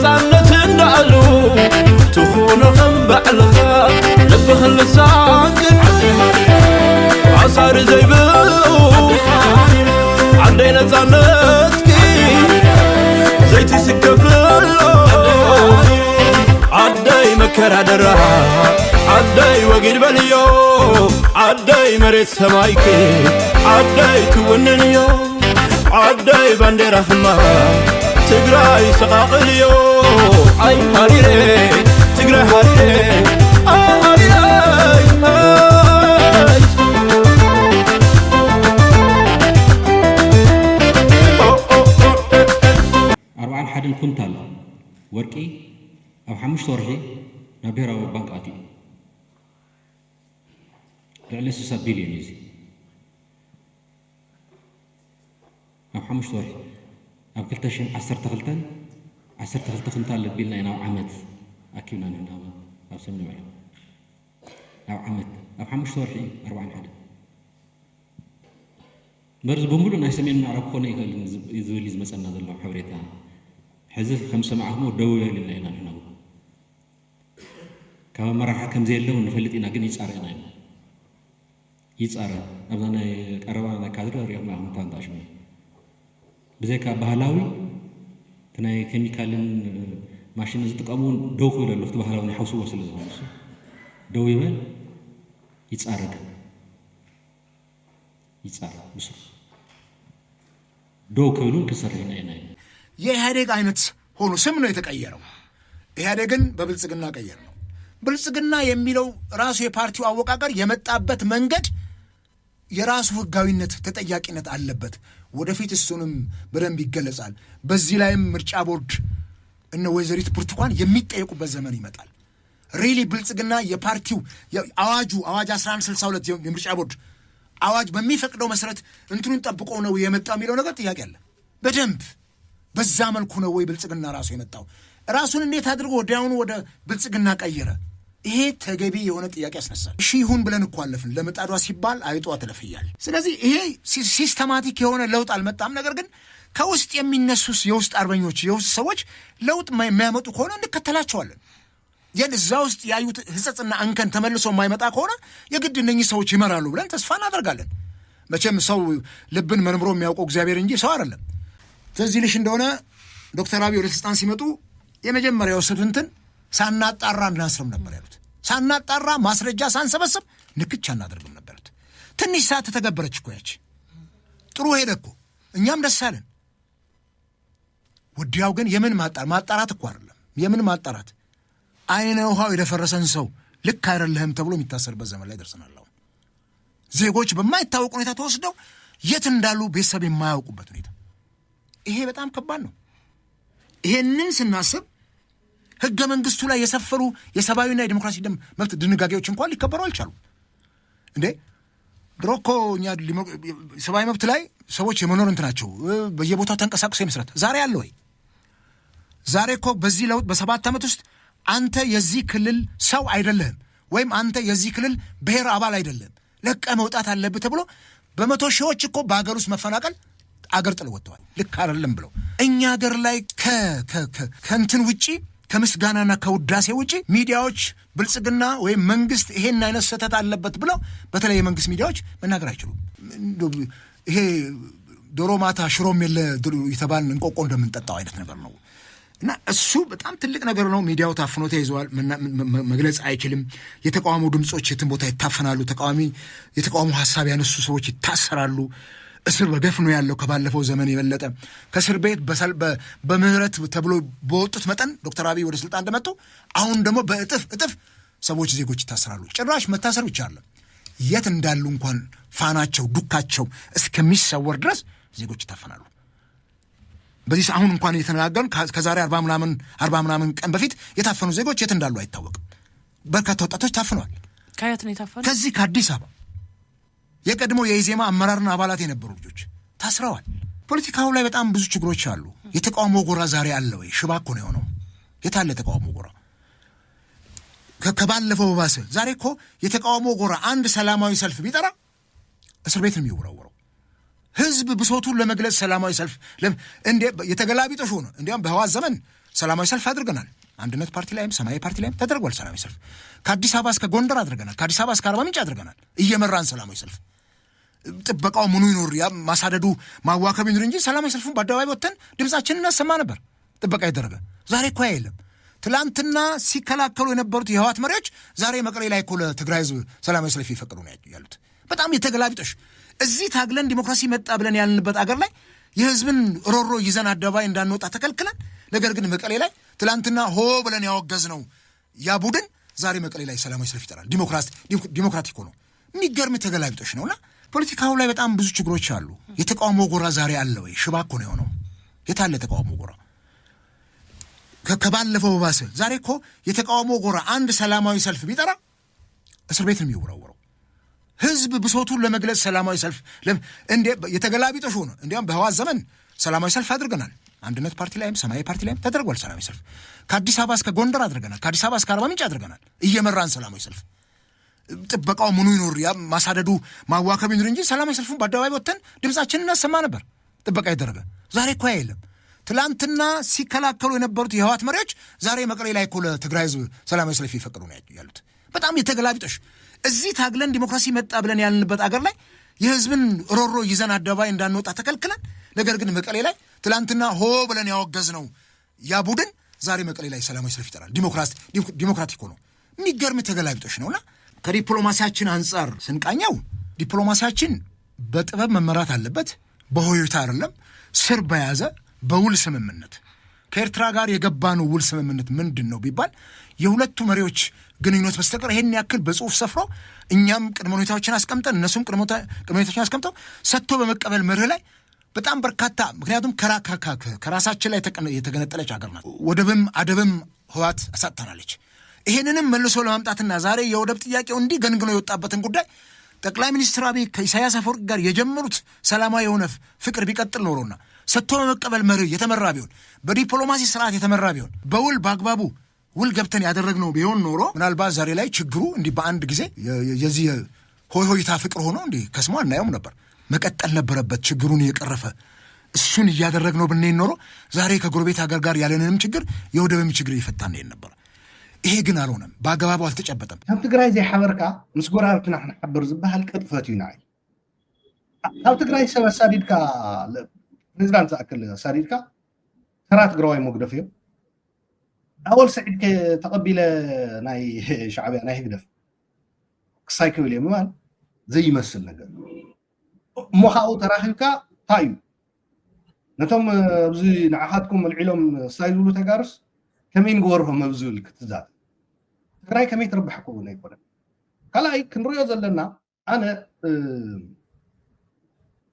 نزعنت اندعلو تخونهم بعلغا لبخل ساكن عصار زيبو عدي نزعنتكي زيتي سكفلو عدي مكر عدرا عدي وقيد بليو عدي مريت سمايكي عدي توننيو عدي باندير أخما تقراي سقاقليو أي هاريري تقراي هاريري أربعين حدن كنتال ورقي أو حمش تورحي نبيرا بنك آتي لعلي 6 بليون يزي أو حمش تورحي أو كلتشن 10 تغلتن كنتال لبيلنا إنا عمد أكيونا هنا أو سمني معلم أو عمد أو حمش تورحي 40 حدن برز بمبلو نايسمين من عرب خوني يزوليز مسألنا ذا الله حوريتها حزف 5 معهم ودوية لنا هنا هنا كما مرة حكم زي اللون نفلت إنا قن يتسارى أبداً أربعنا كادر رياض معهم تانتاش مني بزيك بهلاوي تناي كيميكالين ماشين زتك أمون دوخو للفت بهلاوي نحوسو وصل الزهونس دوي بل يتسارى بسر دو كبلون كسر هنا የኢህአዴግ አይነት ሆኖ ስም ነው የተቀየረው። ኢህአዴግን በብልጽግና ቀየር ነው። ብልጽግና የሚለው ራሱ የፓርቲው አወቃቀር የመጣበት መንገድ የራሱ ህጋዊነት ተጠያቂነት አለበት። ወደፊት እሱንም በደንብ ይገለጻል። በዚህ ላይም ምርጫ ቦርድ እነ ወይዘሪት ብርቱካን የሚጠየቁበት ዘመን ይመጣል። ሪሊ ብልጽግና የፓርቲው አዋጅ 1162 የምርጫ ቦርድ አዋጅ በሚፈቅደው መሰረት እንትኑን ጠብቆ ነው የመጣው የሚለው ነገር ጥያቄ አለ። በደንብ በዛ መልኩ ነው ወይ ብልጽግና ራሱ የመጣው? ራሱን እንዴት አድርጎ ወዲያውኑ ወደ ብልጽግና ቀየረ? ይሄ ተገቢ የሆነ ጥያቄ ያስነሳል። እሺ ይሁን ብለን እኮ አለፍን። ለምጣዷ ሲባል አይጧ ትለፍያል። ስለዚህ ይሄ ሲስተማቲክ የሆነ ለውጥ አልመጣም። ነገር ግን ከውስጥ የሚነሱስ የውስጥ አርበኞች የውስጥ ሰዎች ለውጥ የሚያመጡ ከሆነ እንከተላቸዋለን። እዛ ውስጥ ያዩት ህጸጽና አንከን ተመልሶ የማይመጣ ከሆነ የግድ እነኚህ ሰዎች ይመራሉ ብለን ተስፋ እናደርጋለን። መቼም ሰው ልብን መርምሮ የሚያውቀው እግዚአብሔር እንጂ ሰው አይደለም። ትዝ ይልሽ እንደሆነ ዶክተር አብይ ወደ ስልጣን ሲመጡ የመጀመሪያው ስንትን ሳናጣራ እናስርም ነበር ያሉት። ሳናጣራ ማስረጃ ሳንሰበስብ ንክቻ እናደርግም ነበር። ትንሽ ሰዓት ተተገበረች እኮ ያቺ። ጥሩ ሄደ እኮ እኛም ደስ አለን። ወዲያው ግን የምን ማጣራት እኮ አይደለም። የምን ማጣራት አይነ ውሃው የደፈረሰን ሰው ልክ አይደለህም ተብሎ የሚታሰርበት ዘመን ላይ ደርሰናል። አሁን ዜጎች በማይታወቅ ሁኔታ ተወስደው የት እንዳሉ ቤተሰብ የማያውቁበት ሁኔታ፣ ይሄ በጣም ከባድ ነው። ይሄንን ስናስብ ህገ መንግስቱ ላይ የሰፈሩ የሰብአዊና የዲሞክራሲ መብት ድንጋጌዎች እንኳን ሊከበሩ አልቻሉም። እንዴ ድሮ እኮ እኛ ሰብአዊ መብት ላይ ሰዎች የመኖር እንትናቸው በየቦታው ተንቀሳቅሶ የመስራት ዛሬ አለ ወይ? ዛሬ እኮ በዚህ ለውጥ በ7 ዓመት ውስጥ አንተ የዚህ ክልል ሰው አይደለህም ወይም አንተ የዚህ ክልል ብሔር አባል አይደለም ለቀ መውጣት አለብህ ተብሎ በመቶ ሺዎች እኮ በአገር ውስጥ መፈናቀል አገር ጥለው ወጥተዋል። ልክ አይደለም ብለው እኛ ሀገር ላይ ከእንትን ውጪ ከምስጋናና ከውዳሴ ውጪ ሚዲያዎች ብልጽግና ወይም መንግስት ይሄን አይነት ስህተት አለበት ብለው በተለይ የመንግስት ሚዲያዎች መናገር አይችሉም። ይሄ ዶሮ ማታ ሽሮም የለ የተባልን እንቆቆ እንደምንጠጣው አይነት ነገር ነው እና እሱ በጣም ትልቅ ነገር ነው። ሚዲያው ታፍኖ ተይዘዋል፣ መግለጽ አይችልም። የተቃውሞ ድምጾች የትን ቦታ ይታፈናሉ። የተቃውሞ ሐሳብ ያነሱ ሰዎች ይታሰራሉ። እስር በገፍ ነው ያለው ከባለፈው ዘመን የበለጠ። ከእስር ቤት በምህረት ተብሎ በወጡት መጠን ዶክተር አብይ ወደ ስልጣን እንደመጡ አሁን ደግሞ በእጥፍ ሰዎች ዜጎች ይታሰራሉ። ጭራሽ መታሰር ብቻ አይደለም፣ የት እንዳሉ እንኳን ፋናቸው ዱካቸው እስከሚሰወር ድረስ ዜጎች ይታፈናሉ። በዚህ አሁን እንኳን እየተነጋገርን ከዛሬ 40 ምናምን ቀን በፊት የታፈኑ ዜጎች የት እንዳሉ አይታወቅም። በርካታ ወጣቶች ታፍነዋል። ከየት ነው የታፈኑ? ከዚህ ከአዲስ አበባ የቀድሞ የኢዜማ አመራርና አባላት የነበሩ ልጆች ታስረዋል። ፖለቲካው ላይ በጣም ብዙ ችግሮች አሉ። የተቃውሞ ጎራ ዛሬ አለ ወይ? ሽባ እኮ ነው የሆነው። የታለ የተቃውሞ ጎራ? ከባለፈው በባሰ ዛሬ እኮ የተቃውሞ ጎራ አንድ ሰላማዊ ሰልፍ ቢጠራ እስር ቤት ነው የሚወረወረው። ህዝብ ብሶቱን ለመግለጽ ሰላማዊ ሰልፍ እንዴ የተገላቢጦሽ ሆነ። እንዲያውም በህዋት ዘመን ሰላማዊ ሰልፍ አድርገናል። አንድነት ፓርቲ ላይም ሰማያዊ ፓርቲ ላይም ተደርጓል ሰላማዊ ሰልፍ። ከአዲስ አበባ እስከ ጎንደር አድርገናል። ከአዲስ አበባ እስከ አርባ ምንጭ አድርገናል። እየመራን ሰላማዊ ሰልፍ ጥበቃው ምኑ ይኖር ያ ማሳደዱ ማዋከብ ይኖር እንጂ ሰላማዊ ሰልፉን በአደባባይ ወጥተን ድምጻችንን እናሰማ ነበር። ጥበቃ ይደረገ። ዛሬ እኮ የለም። ትላንትና ሲከላከሉ የነበሩት የህወሓት መሪዎች ዛሬ መቀሌ ላይ እኮ ለትግራይ ህዝብ ሰላማዊ ሰልፍ ይፈቅዱ ነው ያሉት። በጣም የተገላቢጦሽ። እዚህ ታግለን ዲሞክራሲ መጣ ብለን ያልንበት አገር ላይ የህዝብን ሮሮ ይዘን አደባባይ እንዳንወጣ ተከልክለን፣ ነገር ግን መቀሌ ላይ ትላንትና ሆ ብለን ያወገዝ ነው ያ ቡድን ዛሬ መቀሌ ላይ ሰላማዊ ሰልፍ ይጠራል። ዲሞክራቲክ ነው። የሚገርም ተገላቢጦሽ ነውና ፖለቲካው ላይ በጣም ብዙ ችግሮች አሉ። የተቃውሞ ጎራ ዛሬ አለ ወይ? ሽባ እኮ ነው የሆነው። የታለ ተቃውሞ ጎራ? ከባለፈው ባሰ። ዛሬ እኮ የተቃውሞ ጎራ አንድ ሰላማዊ ሰልፍ ቢጠራ እስር ቤት ነው የሚወረወረው። ህዝብ ብሶቱን ለመግለጽ ሰላማዊ ሰልፍ እንዴ የተገላቢጦሽ ሆነ። እንዲያውም በህወሓት ዘመን ሰላማዊ ሰልፍ አድርገናል። አንድነት ፓርቲ ላይም ሰማያዊ ፓርቲ ላይም ተደርጓል ሰላማዊ ሰልፍ። ከአዲስ አበባ እስከ ጎንደር አድርገናል። ከአዲስ አበባ እስከ አርባ ምንጭ አድርገናል። እየመራን ሰላማዊ ሰልፍ ጥበቃው ምኑ ይኖር ያ ማሳደዱ ማዋከብ ይኖር እንጂ ሰላማዊ ሰልፉን በአደባባይ ወጥተን ድምጻችንን እናሰማ ነበር። ጥበቃ ይደረገ። ዛሬ እኮ የለም። ትላንትና ሲከላከሉ የነበሩት የህወሓት መሪዎች ዛሬ መቀሌ ላይ እኮ ለትግራይ ህዝብ ሰላማዊ ሰልፍ ይፈቅዱ ነው ያሉት። በጣም የተገላቢጦሽ። እዚህ ታግለን ዲሞክራሲ መጣ ብለን ያልንበት አገር ላይ የህዝብን ሮሮ ይዘን አደባባይ እንዳንወጣ ተከልክለን፣ ነገር ግን መቀሌ ላይ ትላንትና ሆ ብለን ያወገዝ ነው ያ ቡድን ዛሬ መቀሌ ላይ ሰላማዊ ሰልፍ ይጠራል። ዲሞክራቲክ ነው። የሚገርም ተገላቢጦሽ ነውና ከዲፕሎማሲያችን አንጻር ስንቃኘው ዲፕሎማሲያችን በጥበብ መመራት አለበት። በሆይታ አይደለም፣ ስር በያዘ በውል ስምምነት። ከኤርትራ ጋር የገባነው ውል ስምምነት ምንድን ነው ቢባል የሁለቱ መሪዎች ግንኙነት በስተቀር ይሄን ያክል በጽሁፍ ሰፍሮ እኛም ቅድመ ሁኔታዎችን አስቀምጠን እነሱም ቅድመ ሁኔታዎችን አስቀምጠው ሰጥቶ በመቀበል መርህ ላይ በጣም በርካታ ምክንያቱም ከራሳችን ላይ የተገነጠለች ሀገር ናት። ወደብም አደብም ህወሓት አሳጥታናለች። ይሄንንም መልሶ ለማምጣትና ዛሬ የወደብ ጥያቄው እንዲህ ገንግኖ የወጣበትን ጉዳይ ጠቅላይ ሚኒስትር አብይ ከኢሳያስ አፈወርቂ ጋር የጀመሩት ሰላማዊ የሆነ ፍቅር ቢቀጥል ኖሮና ሰጥቶ በመቀበል መርህ የተመራ ቢሆን በዲፕሎማሲ ስርዓት የተመራ ቢሆን በውል በአግባቡ ውል ገብተን ያደረግነው ቢሆን ኖሮ ምናልባት ዛሬ ላይ ችግሩ እንዲህ በአንድ ጊዜ የዚህ ሆይታ ፍቅር ሆኖ እንዲህ ከስሞ አናየውም ነበር። መቀጠል ነበረበት። ችግሩን የቀረፈ እሱን እያደረግነው ብንሄድ ኖሮ ዛሬ ከጎረቤት ሀገር ጋር ያለንንም ችግር የወደብም ችግር እየፈታን እንሄድ ነበር። ይሄ ግን አልሆነም። በአገባቡ አልተጨበጠም። ኣብ ትግራይ ዘይሓበርካ ምስ ጎራብትና ክንሓብር ዝበሃል ቅጥፈት እዩ። ንዓይ ኣብ ትግራይ ሰብ ኣሳዲድካ ፕሬዚዳንት ዝኣክል ኣሳዲድካ ተራ ትግራዋይ መጉደፍ እዮም። ኣወል ሰዒድ ተቐቢለ ናይ ሻዕብያ ናይ ህግደፍ ክሳይ ክብል እዮም ምባል ዘይመስል ነገር እሞ ካብኡ ተራኺብካ እንታይ እዩ ነቶም ኣብዚ ንዓኻትኩም መልዒሎም ክሳይ ዝብሉ ተጋርስ ከመይ ንገበርሆም ኣብ ዝብል ክትዛት ትግራይ ከመይ ትርባሕ ክውን ኣይኮነን። ካልኣይ ክንሪኦ ዘለና ኣነ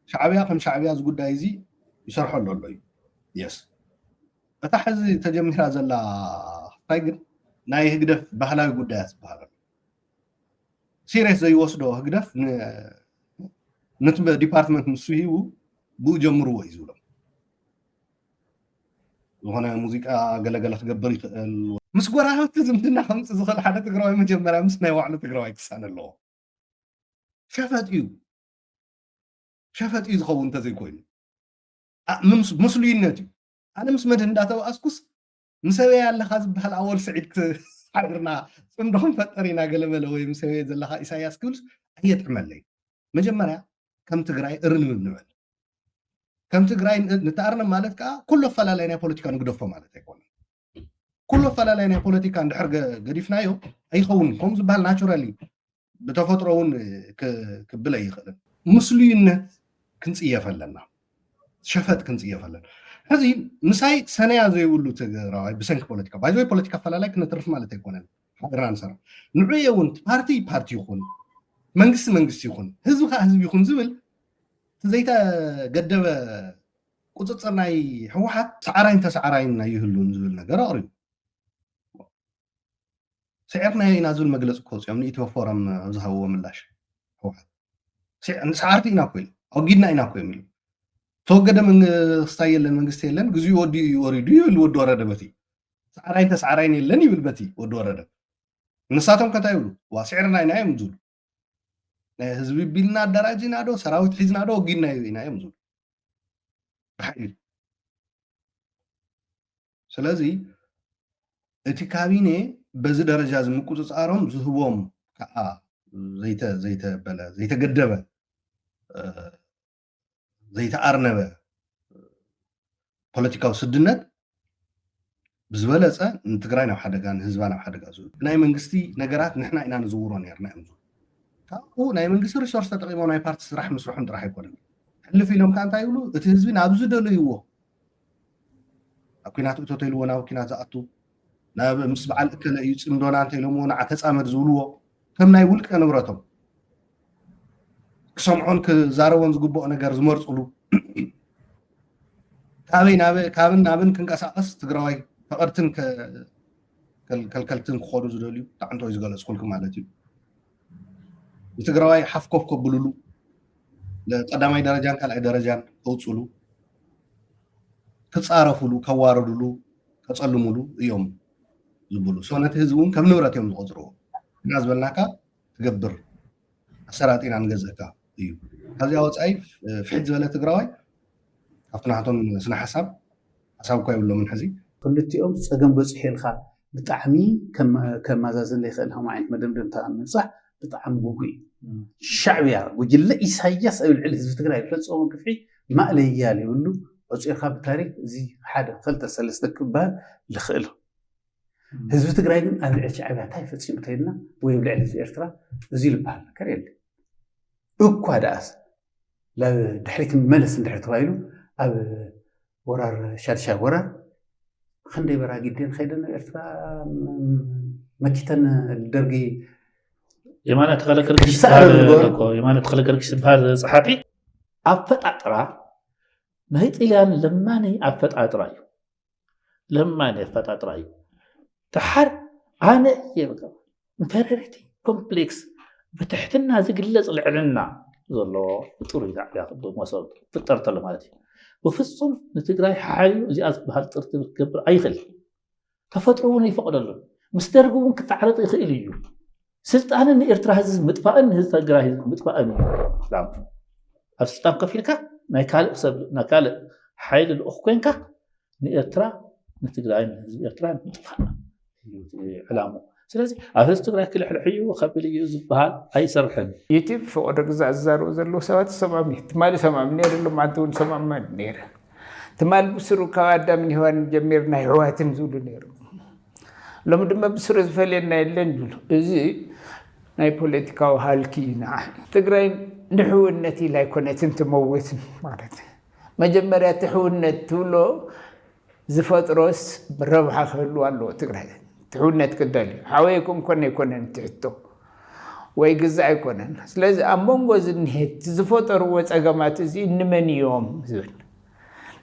ሻዕብያ ከም ሻዕብያ እዚ ጉዳይ እዚ ይሰርሐሉ ኣሎ እዩ የስ እታ ሕዚ ተጀሚራ ዘላ ክታይ ግን ናይ ህግደፍ ባህላዊ ጉዳያት ዝበሃል ሲሪየስ ዘይወስዶ ህግደፍ ነቲ ዲፓርትመንት ንሱ ሂቡ ብኡ ጀምርዎ እዩ ዝብሎም ዝኾነ ሙዚቃ ገለገለ ክገብር ይኽእል ምስ ጎራህቲ ዝምድና ከምፅእ ዝኽእል ሓደ ትግራዋይ መጀመርያ ምስ ናይ ባዕሉ ትግራዋይ ክሳነ ኣለዎ። ሸፈጥ እዩ ዝኸውን እንተዘይኮይኑ ምስ ልዩነት እዩ። ኣነ ምስ መድህ እንዳተባኣስኩስ ምሰበየ ኣለካ ዝበሃል ኣወል ስዒድ ሓድርና ፅምዶም ፈጠሪና ገለመለ ወይ ምሰበየ ዘለካ ኢሳያስ ክብልስ ኣየጥዕመለይ። መጀመርያ ከም ትግራይ እርንብብ ንበል። ከም ትግራይ ንተኣርነ ማለት ከዓ ኩሉ ኣፈላላይ ናይ ፖለቲካ ንግደፎ ማለት ኣይኮነን። ኩሉ ኣፈላላይ ናይ ፖለቲካ እንድሕር ገዲፍናዮ ኣይኸውን ከምኡ ዝበሃል ናቹራሊ ብተፈጥሮ እውን ክብል ኣይኽእልን። ምስ ልዩነት ክንፅየፍ ኣለና፣ ሸፈጥ ክንፅየፍ ኣለና። ሕዚ ምሳይ ሰነያ ዘይብሉ ትግራዋይ ብሰንኪ ፖለቲካ ባይዘወይ ፖለቲካ ኣፈላላይ ክነትርፍ ማለት ኣይኮነን። ሓድራ ንሰራ ንዕየ እውን ፓርቲ ይኹን መንግስቲ ይኹን ህዝቢ ከዓ ህዝቢ ይኹን ዝብል ዘይተገደበ ቁፅፅር ናይ ህወሓት ሰዓራይን ተሰዓራይን ይህሉን ዝብል ነገር ኣቕሪቡ ስዕርና ኢና ዝብል መግለፂ ክወፅኦም ንኢትዮ ፎረም ዝሃብዎ ምላሽ ህወሓት ሰዓርቲ ኢና ኮ ኢሉ ኣጊድና ኢና ኮ ኢሉ ተወገደ መንግስቲ የለን መንግስቲ የለን ግዜኡ ወዲ ወሪዱ ይብል ወዲ ወረደ በቲ ሰዓራይን ተሰዓራይን የለን ይብል በቲ ወዲ ወረደ ንሳቶም ከታ ይብሉ ዋ ስዕርና ኢና እዮም ዝብሉ ናይ ህዝቢ ቢልና ኣደራጅና ዶ ሰራዊት ሒዝና ዶ ወጊድና ኢና እዮም ዝብሉ ብሓይሊ። ስለዚ እቲ ካቢኔ በዚ ደረጃ ዝምቁፅፃሮም ዝህቦም ከዓ ዘይተገደበ ዘይተኣርነበ ፖለቲካዊ ስድነት ብዝበለፀ ንትግራይ ናብ ሓደጋ ንህዝባ ናብ ሓደጋ ዝውዕል ናይ መንግስቲ ነገራት ንሕና ኢና ንዝውሮ ነርና እዮም ካብኡ ናይ መንግስቲ ሪሶርስ ተጠቂሞም ናይ ፓርቲ ስራሕ ምስርሖም ጥራሕ ኣይኮነን ሕልፍ ኢሎም ከዓ እንታይ ይብሉ እቲ ህዝቢ ናብ ዝደለይዎ ኣብ ኩናት እቶት ኢልዎ ናብ ኩናት ዝኣቱ ናብ ምስ በዓል እከለ እዩ ፅምዶና እንተኢሎምዎ ንዓ ተፃመድ ዝብልዎ ከም ናይ ውልቀ ንብረቶም ክሰምዖን ክዛረቦን ዝግብኦ ነገር ዝመርፅሉ ካብን ናብን ክንቀሳቀስ ትግራዋይ ፈቐድትን ከልከልትን ክኾኑ ዝደልዩ ጣዕንቶ ዝገለፅኩልኩም ማለት እዩ ንትግራዋይ ሓፍኮፍ ከብልሉ ለቀዳማይ ደረጃን ካልኣይ ደረጃን ከውፅሉ ክፃረፍሉ ከዋረድሉ ከፀልሙሉ እዮም ዝብሉ ነቲ ህዝቢ እውን ከም ንብረት እዮም ዝቆፅርዎ እና ዝበልናካ ትገብር ኣሰራጢና ንገዝእካ እዩ ካብዚኣ ወፃኢ ፍሕድ ዝበለ ትግራዋይ ካብቲ ናቶም ስነ ሓሳብ እኳ የብሎምን ሕዚ ክልቲኦም ፀገም በፂሑ ኢልካ ብጣዕሚ ከመዛዘን ዘይክእል ዓይነት መደምደምታ ምንፃሕ ብጣዕሚ ጉጉእ ሻዕብያ ጉጅለ ኢሳያስ ኣብ ልዕሊ ህዝቢ ትግራይ ዝፈፀሞ ግፍዒ ማእለያ ዘይብሉ ወፂርካ ብታሪክ እዚ ሓደ ክልተ ሰለስተ ክባል ዝኽእል ህዝቢ ትግራይ ግን ኣብ ልዕሊ ሻዕብያ እንታይ ፈፂሙ እንተይልና ወይ ኣብ ልዕሊ ኤርትራ እዚ ዝበሃል ነገር የለን እኳ ደኣስ ድሕሪት መለስ እንድሕር ተባሂሉ ኣብ ወራር ሻድሻይ ወራር ክንደይ በራጊድን ከይደን ኤርትራ መኪተን ደርጊ የማነ ተኸለከልኪ ዝበሃል ፀሓፊ ኣፈጣጥራ ናይ ጣልያን ለማነ ኣፈጣጥራ እዩ ለማነ ኣፈጣጥራ እዩ ተሓር ኣነ የበቃ ኢንፌሪዮሪቲ ኮምፕሌክስ ብትሕትና ዝግለጽ ልዕልና ዘሎ ፍጡር እዩ ዛዕባ ብመሰብ ፍጠር ተሎ ማለት እዩ بفصل نتقرأ حاجة زي أصبح ترتب كبر أي خل تفترون يفقدون مسترجون كتعرض يخيليو سلطان إن إرتراز متفائن هذا تقرأ متفائن لا السلطان كفيلك نكال حيل الأخوين كا نإرترا نتقرأ إرترا متفائن علامه سلازي أفرز تقرأ كل حلو وخبلي يوزف بحال أي سرحن يتيب فوق رجز عزار وزلوا سوات سمامي تمال سمام نير اللي معدون سمام ما نير تمال بسرو كوادا من هوان جميرنا هوات نزول نير لما دم بسرو زفلينا اللنجل إزي ناي بوليتيكا وهالكينا تقرأين نحو النتي لا يكون تموت مالت ما جمرات تحو النتولو زفات روس بربحة خلوا الله تقرأين تحولنا تكدالي حوايكم كنا يكون نتعتو ويجزع يكون لازم أمم وزن هيت زفوتر وتأجمعت زي نمن يوم زين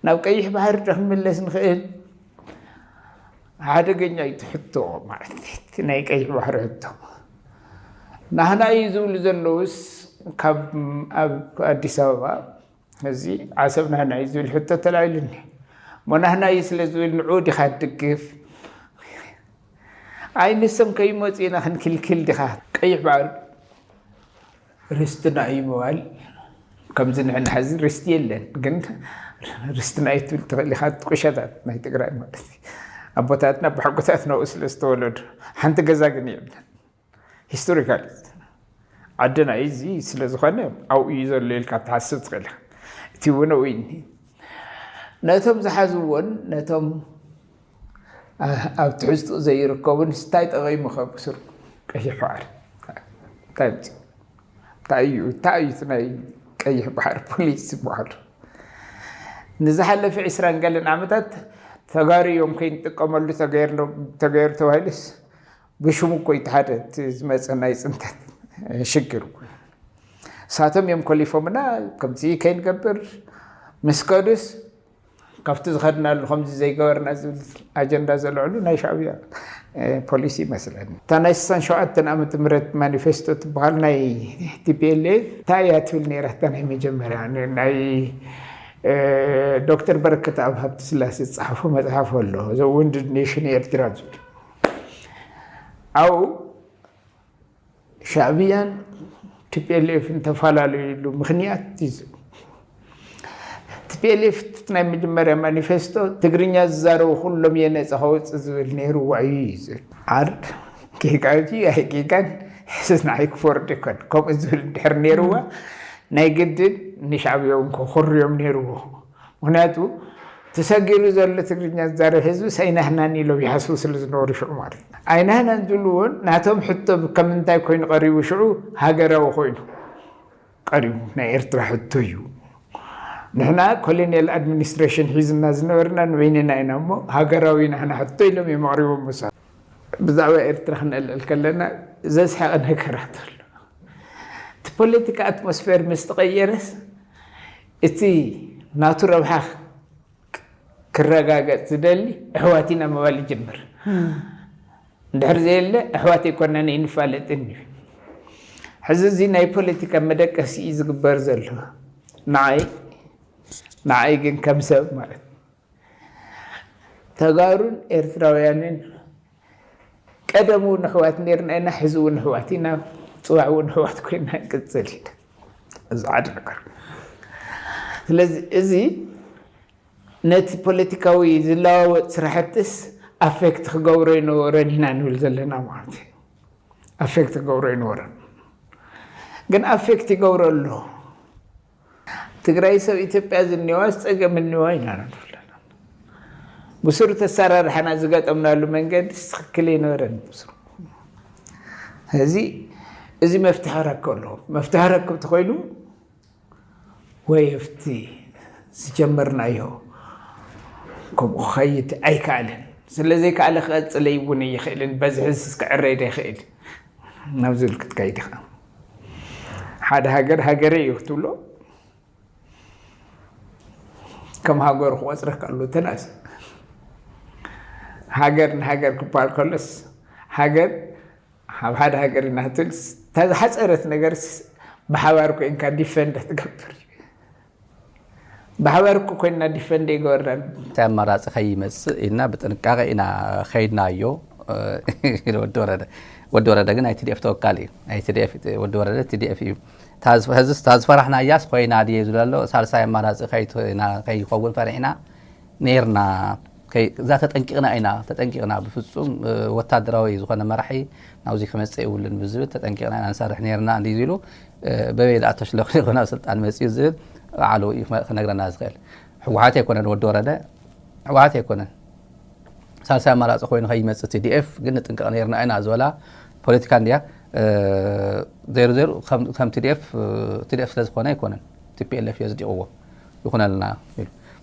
ناو كيح بحر رحم الله سنخيل هذا جنيا يتحطو معرفت ناي كيح بحر حطو نحن يزول زنوس كاب أديس أبابا هذي عصبنا هنا يزول حتى تلاعلني ونحن يسلزول نعود خد كيف عين السم كي موتينا خن كل دخات كيف بعد رستنا أي موال كم زين عن حزر رستيلن قلنا رستنا أي تقول خات قشدات ما يتقرأ مالتي أبوتاتنا بحقوتاتنا وصل استولد حنت جزاقني هيستوريكال عندنا أيزي سلزخانة أو يزور ليل كتحسب تقول تيونا ويني نتهم زحزون نتهم أو تحس زي ركوبن ستايت أغير مخابسر كي حوار تايو ثناي كي بحر بوليس بحر نزحل في عسران قال نعمتات تغاري يمكن تقمل تغير توهلس بشمو كوي تحدث زمت نايس انت شكروا ساعتهم يوم كلفومنا كم زي كاين كبر مسكادس كافت زخدنا الخمس زي قورنا أجندة زلعلو ناي شعبية بوليسي مثلا تنايسان شوعت تنعمت مرت مانيفستو تبغال ناي TPLF تايات في النيرة تنعي مجمّر يعني ناي دكتور بركة أبهب تسلاسي تصحفو متحفو له زو وندد نيشن يرتراج أو شعبيا TPLF انتفالالو مخنيات تيزو TPLF ናይ መጀመርያ ማኒፌስቶ ትግርኛ ዝዛረቡ ኩሎም የነፃ ከውፅእ ዝብል ነይሩ ዋዕዩ ይዝብል ዓርድ ኬቃጂ ኣይኬቃን ንዓይ ክፈርድ ይኮን ከምኡ ዝብል ድሕር ነይሩዋ ናይ ግድን ንሻዕብዮም ክኽርዮም ነይሩዎ ምክንያቱ ተሰጊሩ ዘሎ ትግርኛ ዝዛረብ ህዝቢ ሰይናህናን ኢሎም ይሓስቡ ስለ ዝነበሩ ሽዑ ማለት ኣይናህናን ዝብሉ እውን ናቶም ሕቶ ከም እንታይ ኮይኑ ቀሪቡ ሽዑ ሃገራዊ ኮይኑ ቀሪቡ ናይ ኤርትራ ሕቶ እዩ ንሕና ኮሎኒያል ኣድሚኒስትሬሽን ሒዝና ዝነበርና ንበይንና ኢና እሞ ሃገራዊ ናህና ሕቶ ኢሎም እዮም ኣቕሪቦም ምሳ ብዛዕባ ኤርትራ ክንእልል ከለና ዘስሓቐ ነገራት ኣሎ እቲ ፖለቲካ ኣትሞስፌር ምስ ተቐየረስ እቲ ናቱ ረብሓ ክረጋገፅ ዝደሊ ኣሕዋቲና ምባል ይጅምር እንድሕር ዘየለ ኣሕዋት ኣይኮነነ ይንፋለጥን እዩ ሕዚ እዚ ናይ ፖለቲካ መደቀሲ እዩ ዝግበር ዘሎ ንዓይ ግን ከም ሰብ ማለት ተጋሩን ኤርትራውያንን ቀደም እውን ኣሕዋት ነርና ኢና ሕዚ እውን ኣሕዋት ኢና ፅዋዕ እውን ኣሕዋት ኮይና ንቅፅል ኢና እዚ ዓዲ ነገር ስለዚ እዚ ነቲ ፖለቲካዊ ዝለዋወጥ ስራሕትስ ኣፌክት ክገብሮ ይነበረን ኢና ንብል ዘለና ማለት እዩ ኣፌክት ክገብሮ ይነበረን ግን ኣፌክት ይገብሮ ኣሎ ትግራይ ሰብ ኢትዮጵያ ዝኒዋስ ፀገም እኒዋ ኢና ንብል ዘለና ብስሩ ተሰራርሓና ዝገጠምናሉ መንገዲ ትክክል ይነበረን ብስሩ እዚ መፍትሒ ረክብ ኣለዎ መፍትሒ ረክብ ተኮይኑ ወይ ኣብቲ ዝጀመርናዮ ከምኡ ክኸይድ ኣይከኣለን ስለዘይከኣለ ክቐፅለ ይውን ይኽእልን በዚ ሕዚ ክዕረይ ይኽእል ናብ ዝብል ክትከይድ ኢኻ ሓደ ሃገር ሃገረይ እዩ ክትብሎ ከም ሃገር ክቆፅረካ ኣሎ ተናስ ሃገር ንሃገር ክበሃል ከሎስ ሃገር ኣብ ሓደ ሃገር ኢና ክትብል ተዝሓፀረት ነገርስ ብሓባር ኮይንካ ዲፈንድ ትገብር بحواركو كنا ديفند يقولن تام راس خي مس إننا بتنقاق إنا خيدنا يو ودورة ده جن ITDF توكالي ITDF ودورة ده TDF تاز فرحنا ياس خوينا دي زلالو صار سايم راس خيط إنا خي خوون فرحنا نيرنا خي ذات تتنققنا بفصوم وتدراوي زخنا مرحي ناوزي خمس يقولن بزبط تتنققنا نصارح نيرنا عندي زيلو ببيد أتشلق لغنا سلطان مسيو زيل علو خنقرنا زغيل حوات يكون ودورة ده حوات يكون سالسا مرات أخوين خي مس TDF قلنا تنققنا نيرنا أنا زولا بوليتيكان ديا زيرو خم TDF لازخونا يكون TPLF يزدي قوة يكون لنا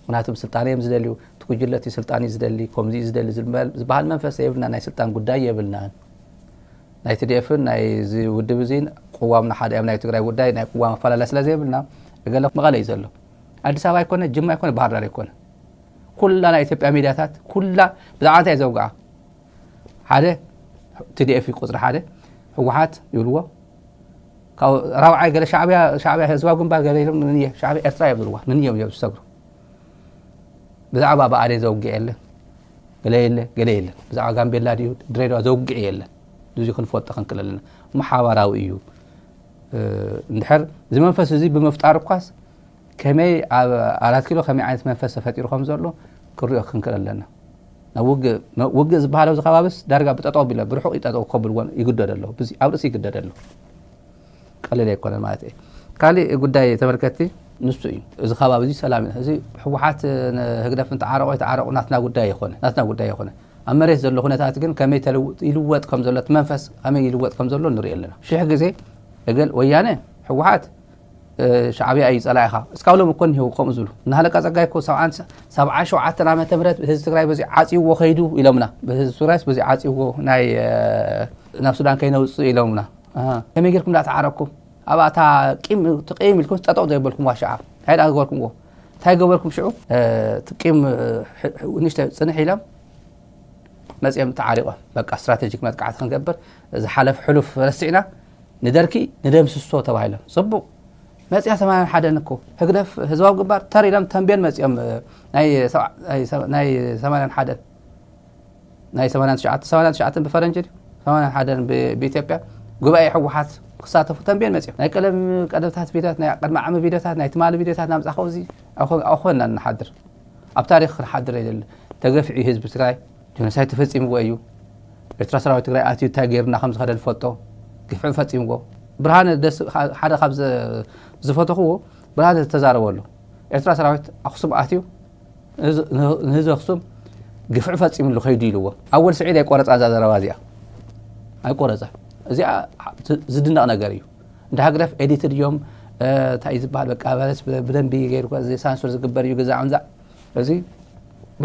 وناتم سلطاني مزدلي تكوجلتي سلطاني زدلي كومزي زدلي زبال منفس يبلنا ناي سلطان قداي يبلنا ناي TDF ناي زي ودبزين قوامنا حدا ناي تقراي قداي ناي قوام فلا لسلا يبلنا قال لك مغالي يزلو أديس أبا يكون جمع يكون بحر دار يكون كلنا يتبع ميداتات كلها بزعانتها يزوقع هذا TDF يقصر هذا هو حات يقولوا روعة قال شعبية هزواجهم بقى قال لهم نية شعبية إرتراي يبدوا نية يستقروا بزعبا بقى عليه زوجي إلا قليل بزعبا قام بالله ديو دريدوا زوجي إلا دوزي خن فوت خن كلنا محاورة وإيو ندحر زي منفس زي بمفتعر بقاس كمي 4 كيلو كمي عينت منفس فتيرو خمزر له كريو خن كلنا وج زبالة زخابس درجة بتطاو بلا بروحو يتطاو قبل وان يقدر له بس أول شيء يقدر له قال لي يكون مالتي قال لي قداي تبركتي نسوي إذا خباب زي سلام زي حوحات هقدر فنت عارق وناتنا قداي يخونه أما ريز زلوا هنا تاتجن كمي يلوت كم زلت منفس هم يلوت كم زلوا نري لنا شيء حق زي يقول ويانا حوحات شعبي أي صلاحها اسكاولو مكون هو قوم زلوا نهلك أزعجاي كو 17 عتنا ما تمرت بهز تقرأي بزي عاصي وخيدو إلى منا بهز سوراس بزي عاصي هو ناي نفس الآن كينو إلى منا كم يجيكم لا تعرفكم أبا تا تقيم لكم تطوع زي بالكم واشعة هيدا أقولكم هو تاي قبلكم شعو تقيم ونشت سنة حيلم مزيم تعارقه بقى استراتيجيك ما تقعد خنقبر إذا حلف رسعنا ندركي ندمس الصوت تبعيله صبوا مزيم ثمان حدا نكو هقدف هزواب قبار ترى لم تنبين مزيم ناي ثمان حدا ناي ثمان شعات بفرنجي ثمان حدا بإثيوبيا ጉባኤ ሕወሓት ክሳተፉ ተንቤን መጽኦም ናይ ቀለም ቀደምታት ቪድዮታት ናይ ቀድማ ዓመት ቪድዮታት ናይ ትማሊ ቪድዮታት ናምጻ ኸውዚ ኣኾና ንሓድር ኣብ ታሪኽ ክንሓድር የለ ተገፍዒ ህዝቢ ትግራይ ጆኖሳይድ ተፈጺምዎ እዩ ኤርትራ ሰራዊት ትግራይ ኣትዩ እንታይ ገይርና ከም ዝኸደ ንፈልጦ ግፍዕ ፈጺምዎ ብርሃነ ደስ ሓደ ካብ ዝፈተኽዎ ብርሃነ ተዛረበሉ ኤርትራ ሰራዊት ኣኽሱም ኣትዩ ንህዝቢ ኣኽሱም ግፍዕ ፈጺምሉ ኸይዱ ኢልዎ ኣወል ስዒድ ኣይቆረፃ እዛ ዘረባ እዚኣ ኣይቆረፃ እዚኣ ዝድነቕ ነገር እዩ እንደ ሃገረፍ ኤዲትድ እዮም እንታይ ዝበሃል በቃ ባለስ ብደንቢ ገይሩ ሳንሱር ዝግበር እዩ ገዛ ኣምዛዕ እዚ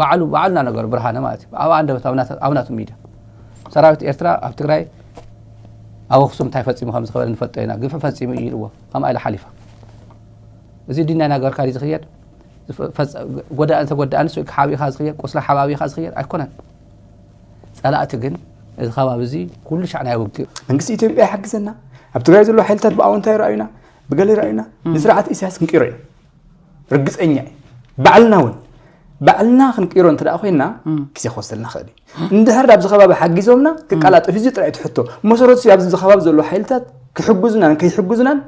ባዕሉና ነገሩ ብርሃነ ማለት እዩ ኣብ አንደበት ኣብናቱ ሚድያ ሰራዊት ኤርትራ ኣብ ትግራይ ኣብ ኣኽሱም እንታይ ፈጺሙ ከም ዝኸበለ ንፈልጦ ኢና ግፍዕ ፈጺሙ እዩ ኢልዎ ከምኣ ኢላ ሓሊፋ እዚ ድና ነገርካ ዲ ዝኽየድ ጎዳእንስ ሓቢኻ ዝኽየድ ቆስላ ሓባቢኻ ዝኽየድ ኣይኮነን ጸላእቲ ግን እዚ ከባቢ እዚ ኩሉ ሻዕ ናይ ውግእ መንግስቲ ኢትዮጵያ ይሓግዘና ኣብ ትግራይ ዘሎ ሓይልታት ብኣወንታ ይረኣዩና ብገለ ይረኣዩና ንስርዓት ኢሳያስ ክንቂሮ እዩ ርግፀኛ እዩ ባዕልና ክንቂሮ እንትደኣ ኮይና ግዜ ክወስደልና ክእል እዩ እንድሕር ኣብዚ ከባቢ ሓጊዞምና ክቃላጠፍ እዚ ጥራይ ትሕቶ መሰረቱ ኣብዚ ከባቢ ዘሎ ሓይልታት ክሕግዙናን ከይሕግዙናን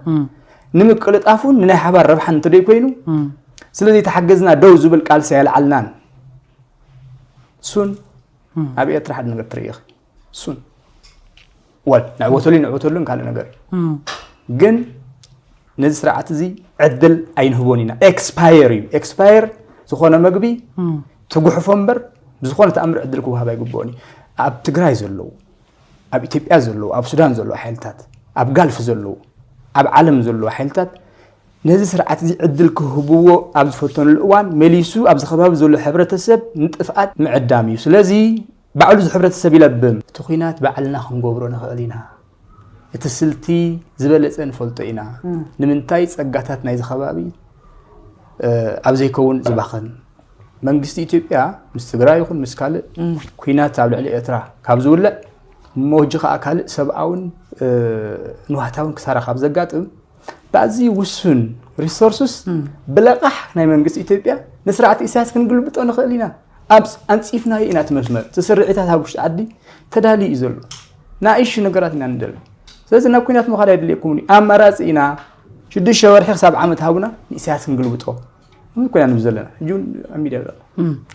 ንምቅልጣፉን ንናይ ሓባር ረብሓን እንተደይ ኮይኑ ስለዚ ተሓገዝና ደው ዝብል ቃልሲ የልዓልናን ሱን ኣብ ኤርትራ ሓደ ነገር ትርኢ ሱን ወል ንዕወተሉን ካልእ ነገር ግን ነዚ ስርዓት እዚ ዕድል ኣይንህቦን ኢና ኤክስፓየር ዝኾነ መግቢ ትጉሕፎ እምበር ብዝኾነ ተኣምር ዕድል ክውሃብ ኣይግብኦን እዩ ኣብ ትግራይ ዘለዉ ኣብ ኢትዮጵያ ዘለዉ ኣብ ሱዳን ዘለዉ ሓይልታት ኣብ ጋልፍ ዘለዉ ኣብ ዓለም ዘለዉ ሓይልታት ነዚ ስርዓት እዚ ዕድል ክህብዎ ኣብ ዝፈተኑሉ እዋን መሊሱ ኣብዚ ከባቢ ዘሎ ሕብረተሰብ ንጥፍኣት ምዕዳም እዩ ስለዚ ባዕሉ ሕብረተሰብ ይለብም እቲ ኩናት ባዕልና ክንገብሮ ንኽእል ኢና እቲ ስልቲ ዝበለፀ ንፈልጦ ኢና ንምንታይ ፀጋታት ናይዚ ከባቢ ኣብ ዘይከውን ዝባኸን መንግስቲ ኢትዮጵያ ምስ ትግራይ ይኹን ምስ ካልእ ኩናት ኣብ ልዕሊ ኤርትራ ካብ ዝውልዕ ሞጂ ከዓ ካልእ ሰብኣውን ንዋህታውን ክሳራ ካብ ዘጋጥም በኣዝዩ ውሱን ሪሶርስስ ብለቓሕ ናይ መንግስቲ ኢትዮጵያ ንስርዓት ኢሳያስ ክንግልብጦ ንኽእል ኢና ኣንፂፍናዮ ኢና እቲ መስመር እቲ ስርዒታት ኣብ ውሽጢ ዓዲ ተዳልዩ እዩ ዘሎ ናእሽ ነገራት ኢና ንደሊ ስለዚ ናብ ኩናት ምኻድ ኣይድልየኩምን ኣማራፂ ኢና 6 ወርሒ ክሳብ ዓመት ሃቡና ንኢሳያስ ክንግልብጦ ኩና ንብ ዘለና እጁን ሚድያ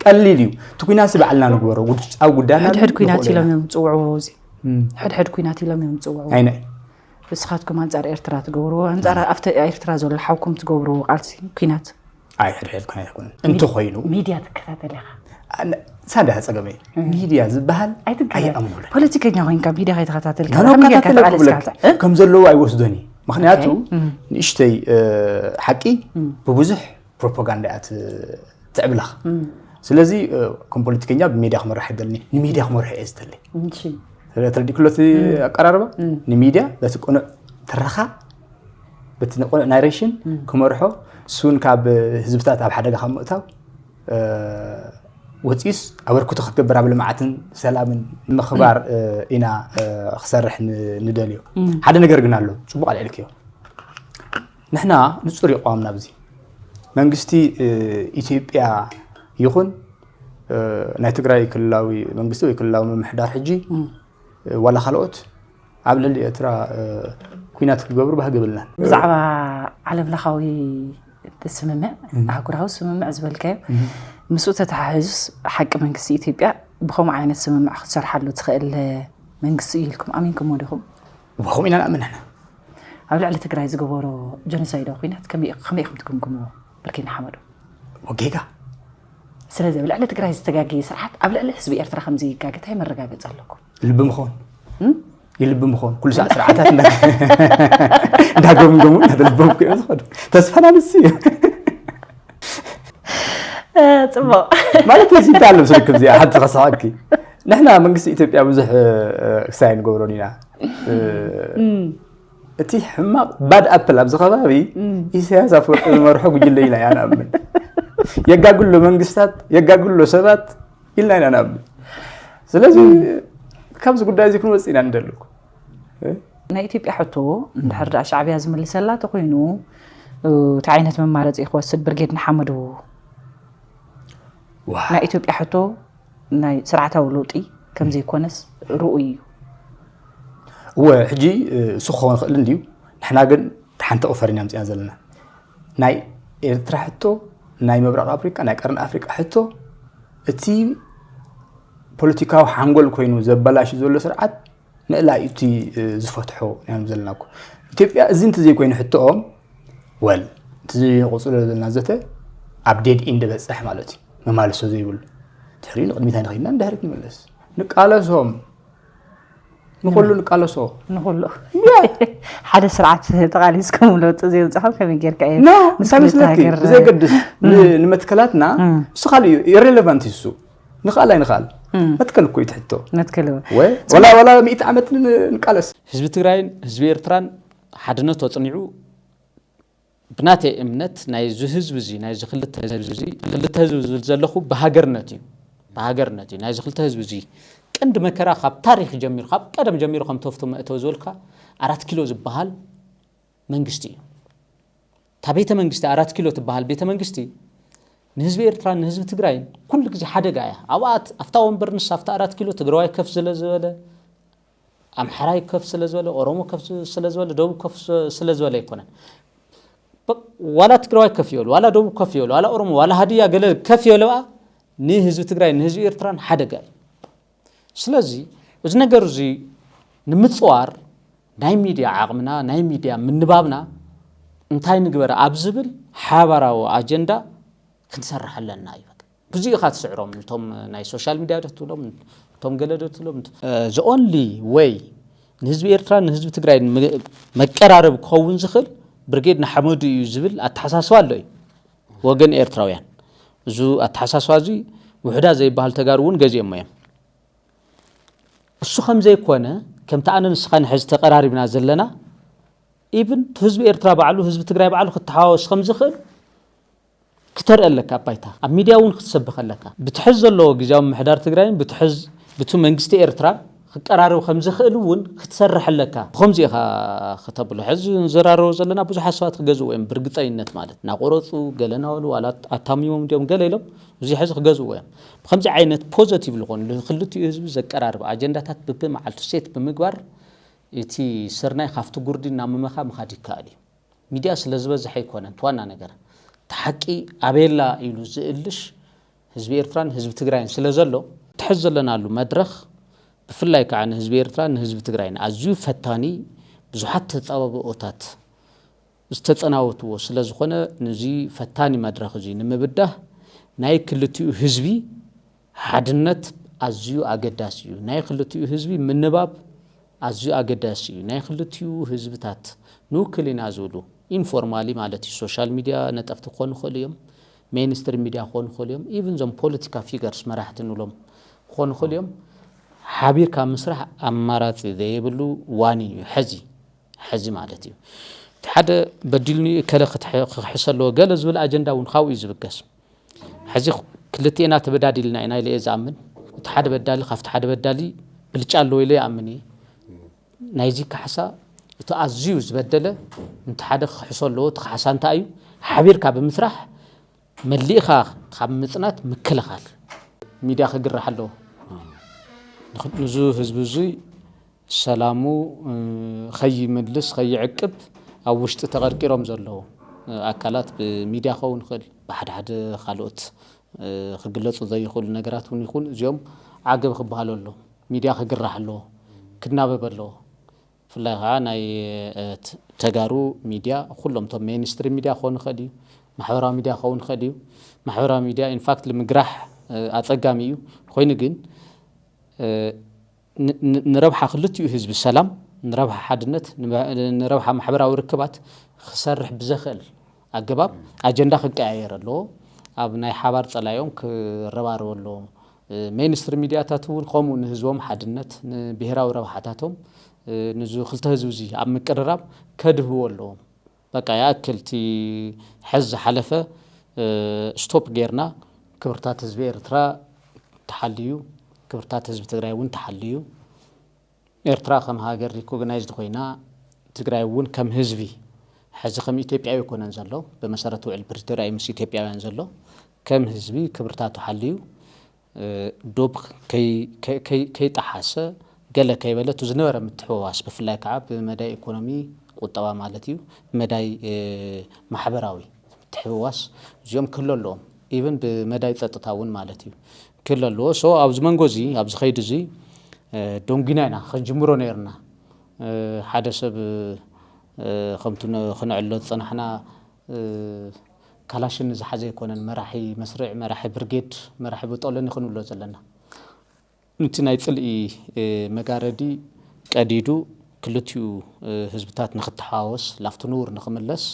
ቀሊል እዩ እቲ ኩናት ባዕልና ንግበሮ ኣብ ጉዳይና ሕድሕድ ኩናት ኢሎም እዮም ዝፅውዕዎ እዚ ሕድሕድ ኩናት ኢሎም እዮም ዝፅውዕዎ ኣይናይ ንስኻትኩም ኣንጻር ኤርትራ ትገብርዎ ኣንጻር ኣብቲ ኤርትራ ዘሎ ሓውኩም ትገብርዎ ቃልሲ ኩናት ኣይ ሕድሕድ ኩናት ኣይኮነን እንተኾይኑ ሚድያ ትከታተል ኢኻ ሳዳ ፀገመ ሚድያ ዝበሃል ኣይኣምኑለ ፖለቲከኛ ኮይንካ ሚድያ ከይተኸታተል ከም ዘለዎ ኣይወስዶኒ ምክንያቱ ንእሽተይ ሓቂ ብብዙሕ ፕሮፓጋንዳ ትዕብላኽ ስለዚ ከም ፖለቲከኛ ብሚድያ ክመርሕ ኣይደልኒ ንሚድያ ክመርሕ እየ ዝደሊ ተረዲክሎት ኣቀራርባ ንሚድያ በቲ ቁኑዕ ትረኻ በቲ ቁኑዕ ናሬሽን ክመርሖ እሱን ካብ ህዝብታት ኣብ ሓደጋ ካብ ምእታው ወፂስ ኣበርክቶ ክትገብር ኣብ ልምዓትን ሰላምን ምኽባር ኢና ክሰርሕ ንደልዮ ሓደ ነገር ግን ኣሎ ፅቡቕ ኣልዕልክዮ ንሕና ንፁር ይቋምና ብዚ መንግስቲ ኢትዮጵያ ይኹን ናይ ትግራይ ክልላዊ መንግስቲ ወይ ክልላዊ ምምሕዳር ሕጂ ዋላ ካልኦት ኣብ ልዕሊ ኤርትራ ኩናት ክገብሩ ባህገበልናን ብዛዕባ ዓለም ለኻዊ ስምምዕ ኣህጉራዊ ስምምዕ ዝበልካዮ ምስኡ ተተሓሒዙስ ሓቂ መንግስቲ ኢትዮጵያ ብኸምኡ ዓይነት ስምምዕ ክትሰርሓሉ ትኽእል መንግስቲ እዩ ኢልኩም ኣሚንኩምዎ ዲኹም ከምኡ ኢና ንኣምን ንሕና ኣብ ልዕሊ ትግራይ ዝገበሮ ጀኖሳይዳዊ ኩናት ከመይ ኢኹም ትግምግምዎ ብርኪና ሓመዱ ወጌጋ ስለዚ ኣብ ልዕሊ ትግራይ ዝተጋገየ ስርዓት ኣብ ልዕሊ ህዝቢ ኤርትራ ከምዚ ይጋገ እንታይ መረጋገፂ ኣለኩም ልቢ ምኾን ይልቢ ምኾን ኩሉ ሰዓት ስርዓታት እንዳገምገሙ እናተልቦም ክዮ ዝኸዱ ተስፋና ንስ እዩ ፅቡቕ ማለት እዚ እንታይ ስርክብ እዚኣ ሓንቲ ከሳቂ ንሕና መንግስቲ ኢትዮጵያ ብዙሕ ክሳይ ንገብሮን ኢና እቲ ሕማቕ ባድ ኣፕል ኣብዚ ከባቢ ኢሳያስ ኣፈወርቂ ዝመርሖ ጉጅለ ኢና እያ ንኣምን የጋግሎ መንግስታት የጋግሎ ሰባት ኢልና ኢና ንኣምን ስለዚ ካብዚ ጉዳይ እዚ ክንወፅእ ኢና ንደልኩ ናይ ኢትዮጵያ ሕቶ እንድሕር ዳኣ ሻዕብያ ዝምልሰላ ተኮይኑ እቲ ዓይነት መማረፂ ክወስድ ብርጌድ ንሓመዱ ናይ ኢትዮጵያ ሕቶ ናይ ስርዓታዊ ለውጢ ከምዘይኮነስ ርኡይ እዩ وحجي سخون خلنا ديو نحنا قن حنت أوفرنا مزيان زلنا ناي إرترا حتى ناي مبرق أفريقيا ناي قرن أفريقيا حتى تي بوليتيكا وحنقول كوينو زبلاش زول سرعات نقلا يتي زفتحو يعني زلناكو إثيوبيا زين تزي كوين حتى وال تزي قصور النازته أبديت إند بس إحمالتي ما مالسو زي يقول تحرين قد مثلا خينا ندهرك نملس نقالسهم نقول نقالسو نقول حدا سرعة تقاليسكم لو تزي وصحاب كم يجرك أيه لا مسامس لك زي قدس نمتكلاتنا سخالي irrelevant يسو نخال لا نخال ما تكلم كويت حتى نتكلم ولا 100 عام نقالس حزب تግራይን حزب ኤርትራን ሓድነት ወጽኒዑ ብናተይ እምነት ናይ ህዝብ እዚ ናይ ክልተ ህዝብ ዘለኹ በሃገርነት እዩ ናይ ክልተ ህዝብ እዚ ቀንድ መከራ ካብ ታሪኽ ጀሚሩ ካብ ቀደም ጀሚሩ ከም ተፍቶ መእተው ዝወልካ 4 ኪሎ ዝበሃል መንግስቲ እዩ ታቤተ መንግስቲ 4 ኪሎ ትበሃል ቤተ መንግስቲ ንህዝብ ኤርትራን ንህዝብ ትግራይን ኩሉ ግዜ ሓደጋ እያ ኣብኣት ኣፍታ ወንበር ንስ ኣፍታ 4 ኪሎ ትግራዋይ ከፍ ስለዝበለ أمحراي كف سلزوله أورومو كف سلزوله دوب كف سلزوله يكونن ولا تقرأي كف يول ولا دوب كف يول ولا أورومو ولا هدية قال كف يولوا ني هزب تقرأي ني هزب إيرتران حدا جاي سلزي وزنا جرزي نمتصوار ناي ميديا عقمنا ناي ميديا من نبابنا انتاي نقبر أبزبل حوارا وأجندة كنسرح لنا أيوة بزي خات سعرهم توم ناي سوشيال ميديا تقولهم توم قالوا تلوم the only way نهزب إيرترا نهزب تقرأي مكرارب كون زخل برجيد نحمد يزبل التحساس والله وجن إيرتراويان زو التحساس وازي وحدا زي بحال تجارون جزء مايم السخم زي كونه كم تعنا نسخن حز تقراري بنازل لنا even هزب إيرترا بعلو هزب تقرأي بعلو خطحاوس خم زخل كتر لك أبايتا الميدياون خسب خلك بتحز الله جزاهم محدار تقرأين بتحز بتو منجستي إيرترا قرارو خمسة خلون تسرح لك خمسة خطب له حز زرارو زلنا بوز حسوات خجزوين برقطينت مالت ناقورثو قالنا ولا اتاميوم ديوم قال لهم زي حز خجزوين بخمسة عينت بوزيتيف لغون خلتو يهزب زي قرار اجندات بب مع السيت بمقبر يتي سرناي خافتو غوردي ناممخا مخادي كالي ميديا سلازبز حيكونن توانا نغير تحقي ابيلا يلو زئلش حزب إيرتران حزب تግራይን ስለዘሎ تحزلنا له مدرخ بفلاي كعن حزب إيرتران حزب تግራይን أزيو فتاني ብዙሓት ተጻባብኦታት ዝተጸናወትዎ ስለዝኾነ ነዚ ፈታኒ መድረኽ እዚ ንምብዳህ ናይ ክልቲኡ ህዝቢ ሓድነት ኣዝዩ ኣገዳሲ እዩ ናይ ክልቲኡ ህዝቢ ምንባብ ኣዝዩ ኣገዳሲ እዩ ናይ ክልቲኡ ህዝብታት ንውክልና ዝብሉ ኢንፎርማሊ ማለት እዩ ሶሻል ሚድያ ነጠፍቲ ክኾኑ ይኽእሉ እዮም ሜይንስትሪም ሚድያ ክኾኑ ይኽእሉ እዮም ኢቭን ዞም ፖለቲካ ፊገርስ መራሕቲ ንብሎም ክኾኑ ይኽእሉ እዮም ሓቢርካ ምስራሕ ኣማራፂ ዘይብሉ ዋኒ እዩ ሕዚ ማለት እዩ ሓደ በዲልኒ ከለ ክሕሰሎ ገለ ዝብል ኣጀንዳ እውን ካብኡ እዩ ዝብገስ ሕዚ ክልቲና ተበዳዲልና ኢና ኢለ ዝኣምን እቲ ሓደ በዳሊ ካብቲ ሓደ በዳሊ ብልጫ ኣለዎ ኢለ ይኣምን እየ ናይዚ ካሕሳ እቲ ኣዝዩ ዝበደለ እንተ ሓደ ክሕሶ ኣለዎ እቲ ካሕሳ እንታይ እዩ ሓቢርካ ብምስራሕ መሊእኻ ካብ ምፅናት ምክልኻል ሚድያ ክግራሕ ኣለዎ ንዙ ህዝቢ እዙይ ሰላሙ ኸይምልስ ኸይዕቅብ ኣብ ውሽጢ ተቐርቂሮም ዘለዉ ኣካላት ብሚድያ ኸውን ይኽእል ብሓደሓደ ካልኦት ክግለፁ ዘይኽእሉ ነገራት እውን ይኹን እዚኦም ዓገብ ክበሃሉ ኣሎ ሚድያ ክግራሕ ኣለዎ ክናበብ ኣለዎ ብፍላይ ከዓ ናይ ተጋሩ ሚድያ ኩሎም ቶም ሜይንስትሪም ሚድያ ክኾኑ ይኽእል እዩ ማሕበራዊ ሚድያ ክኸውን ይኽእል እዩ ማሕበራዊ ሚድያ ኢንፋክት ንምግራሕ ኣፀጋሚ እዩ ኮይኑ ግን نربح خلتي حزب السلام نربح حدنت نربح محبراوي ركبات خسرح بزخل اجباب اجندا خقاير له اب ناي حبار صلايوم كربارو له مينستريم ميدياتاتون قومون حزبهم حدنت بهراوي ربحاتاتهم نزو خلته حزب زي اب مقرراب كدهو له بقى ياكلتي حز حلفه ستوب غيرنا كبرتات حزب إيرترا تحليو كبرتات حزب تግራይ እውን ተحልዩ ኤርትራ ከም ሃገር ሪኮግናይዝድ ኮይና ትግራይ እውን ከም ህዝቢ ሕዚ ከም ኢትዮጵያዊ ኮነን ዘሎ በመሰረቱ ውዕል ፕሪቶሪያ ምስ ኢትዮጵያውያን ዘሎ ከም ህዝቢ ክብርታቱ ሓልዩ ዶብ ከይጣሓሰ ገለ ከይበለት ዝነበረ ምትሕዋስ ብፍላይ ከዓ ብመዳይ ኢኮኖሚ ቁጠባ ማለት እዩ መዳይ ማሕበራዊ ምትሕዋስ እዚኦም ክህልዎም ኢቨን ብመዳይ ፀጥታ እውን ማለት እዩ ክህልዎ ሶ ኣብዚ መንጎዚ ኣብዚ ኸይዲ እዚ ዶንጊና ኢና ክንጅምሮ ነርና ሓደ ሰብ ከምቱ ክንዕሎ ፀናሕና ካላሽን ዝሓዘ ይኮነን መራሒ መስርዕ መራሒ ብርጌድ መራሒ ብጦለን ይኽንብሎ ዘለና ነቲ ናይ ፅልኢ መጋረዲ ቀዲዱ ክልቲኡ ህዝብታት ንኽተሓዋወስ ላፍቲ ንቡር ንኽምለስ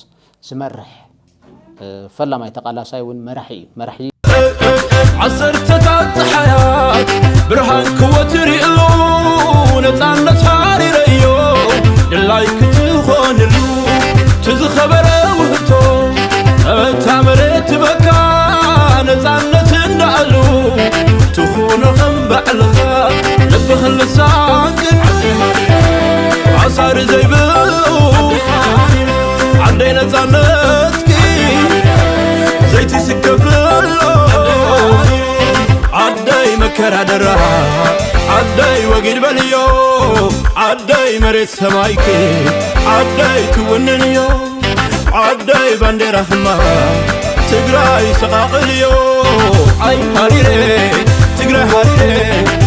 ዝመርሕ ፈላማይ ተቃላሳይ እውን መራሒ عصرتታት ሓያት ብርሃን ክወትሪእሉ ነፃነት ሓሪረዮ ድላይ ክትኾንሉ ትዝኸበረ ውህቶ እታ መሬት በካ ነፃነት እንዳሉ ትኹኑ ከም ባዕልኻ ልብኽ ልሳንቅን ዓሳሪ ዘይብሉ ዓደይ ነፃነትኪ ዘይትስከፍሎ ዓደይ መከራ ደራ ዓደይ ወጊድ በልዮ ዓደይ መሬት ሰማይኪ ዓደይ ትውንንዮ ዓደይ ባንዴራ ኽማ ትግራይ ሰቓቕልዮ ኣይ ሃሪሬ ትግራይ ሃሪሬ